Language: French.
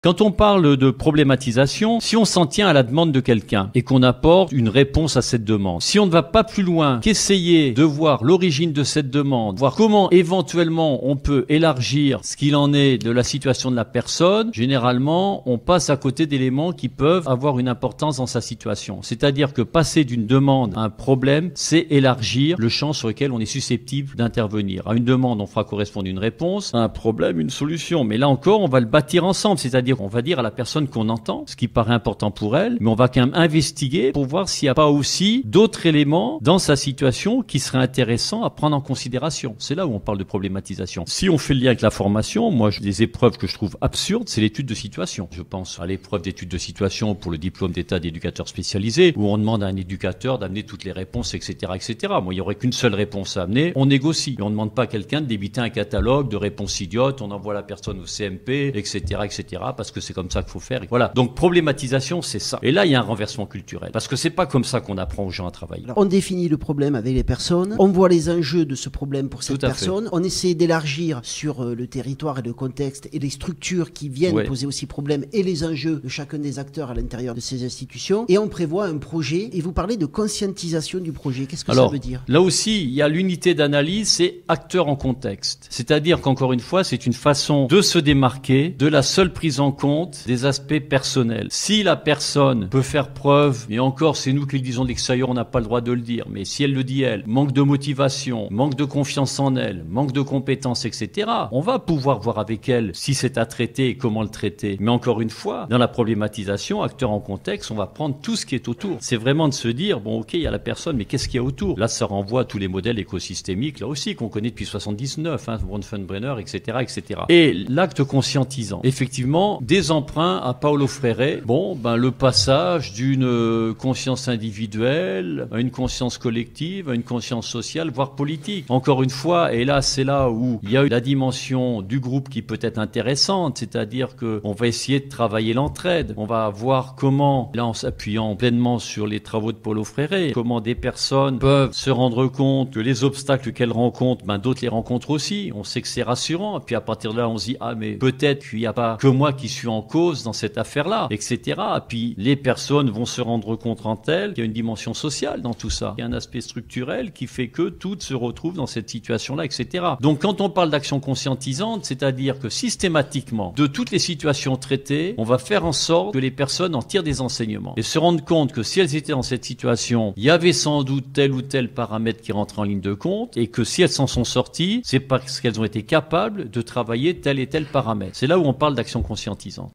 Quand on parle de problématisation, si on s'en tient à la demande de quelqu'un et qu'on apporte une réponse à cette demande, si on ne va pas plus loin qu'essayer de voir l'origine de cette demande, voir comment éventuellement on peut élargir ce qu'il en est de la situation de la personne, généralement on passe à côté d'éléments qui peuvent avoir une importance dans sa situation. C'est-à-dire que passer d'une demande à un problème, c'est élargir le champ sur lequel on est susceptible d'intervenir. À une demande, on fera correspondre une réponse, à un problème, une solution. Mais là encore, on va le bâtir ensemble, c'est-à-dire on va dire à la personne qu'on entend, ce qui paraît important pour elle, mais on va quand même investiguer pour voir s'il n'y a pas aussi d'autres éléments dans sa situation qui seraient intéressants à prendre en considération. C'est là où on parle de problématisation. Si on fait le lien avec la formation, moi, des épreuves que je trouve absurdes, c'est l'étude de situation. Je pense à l'épreuve d'étude de situation pour le diplôme d'état d'éducateur spécialisé, où on demande à un éducateur d'amener toutes les réponses, etc., etc. Moi, il n'y aurait qu'une seule réponse à amener. On négocie. Et on ne demande pas à quelqu'un de débiter un catalogue de réponses idiotes. On envoie la personne au CMP, etc., etc., parce que c'est comme ça qu'il faut faire. Voilà. Donc, problématisation, c'est ça. Et là, il y a un renversement culturel. Parce que c'est pas comme ça qu'on apprend aux gens à travailler. Alors, on définit le problème avec les personnes. On voit les enjeux de ce problème pour cette personne. On essaie d'élargir sur le territoire et le contexte et les structures qui viennent poser aussi problème et les enjeux de chacun des acteurs à l'intérieur de ces institutions. Et on prévoit un projet. Et vous parlez de conscientisation du projet. Qu'est-ce que ça veut dire? Là aussi, il y a l'unité d'analyse, c'est acteur en contexte. C'est-à-dire qu'encore une fois, c'est une façon de se démarquer de la seule prise en compte des aspects personnels. Si la personne peut faire preuve, et encore c'est nous qui le disons de l'extérieur, on n'a pas le droit de le dire, mais si elle le dit elle, manque de motivation, manque de confiance en elle, manque de compétences, etc., on va pouvoir voir avec elle si c'est à traiter et comment le traiter. Mais encore une fois, dans la problématisation, acteur en contexte, on va prendre tout ce qui est autour. C'est vraiment de se dire, bon ok, il y a la personne, mais qu'est-ce qu'il y a autour? Là, ça renvoie à tous les modèles écosystémiques, là aussi, qu'on connaît depuis 79, Bronfenbrenner, etc., etc. Et l'acte conscientisant, effectivement, des emprunts à Paulo Freire, le passage d'une conscience individuelle à une conscience collective, à une conscience sociale, voire politique. Encore une fois, et là, c'est là où il y a eu la dimension du groupe qui peut être intéressante, c'est-à-dire qu'on va essayer de travailler l'entraide. On va voir comment, là, en s'appuyant pleinement sur les travaux de Paulo Freire, comment des personnes peuvent se rendre compte que les obstacles qu'elles rencontrent, d'autres les rencontrent aussi. On sait que c'est rassurant. Et puis à partir de là, on se dit, mais peut-être qu'il n'y a pas que moi qui suis en cause dans cette affaire-là, etc. Et puis les personnes vont se rendre compte entre elles qu'il y a une dimension sociale dans tout ça. Il y a un aspect structurel qui fait que toutes se retrouvent dans cette situation-là, etc. Donc quand on parle d'action conscientisante, c'est-à-dire que systématiquement, de toutes les situations traitées, on va faire en sorte que les personnes en tirent des enseignements et se rendent compte que si elles étaient dans cette situation, il y avait sans doute tel ou tel paramètre qui rentre en ligne de compte et que si elles s'en sont sorties, c'est parce qu'elles ont été capables de travailler tel et tel paramètre. C'est là où on parle d'action conscientisante.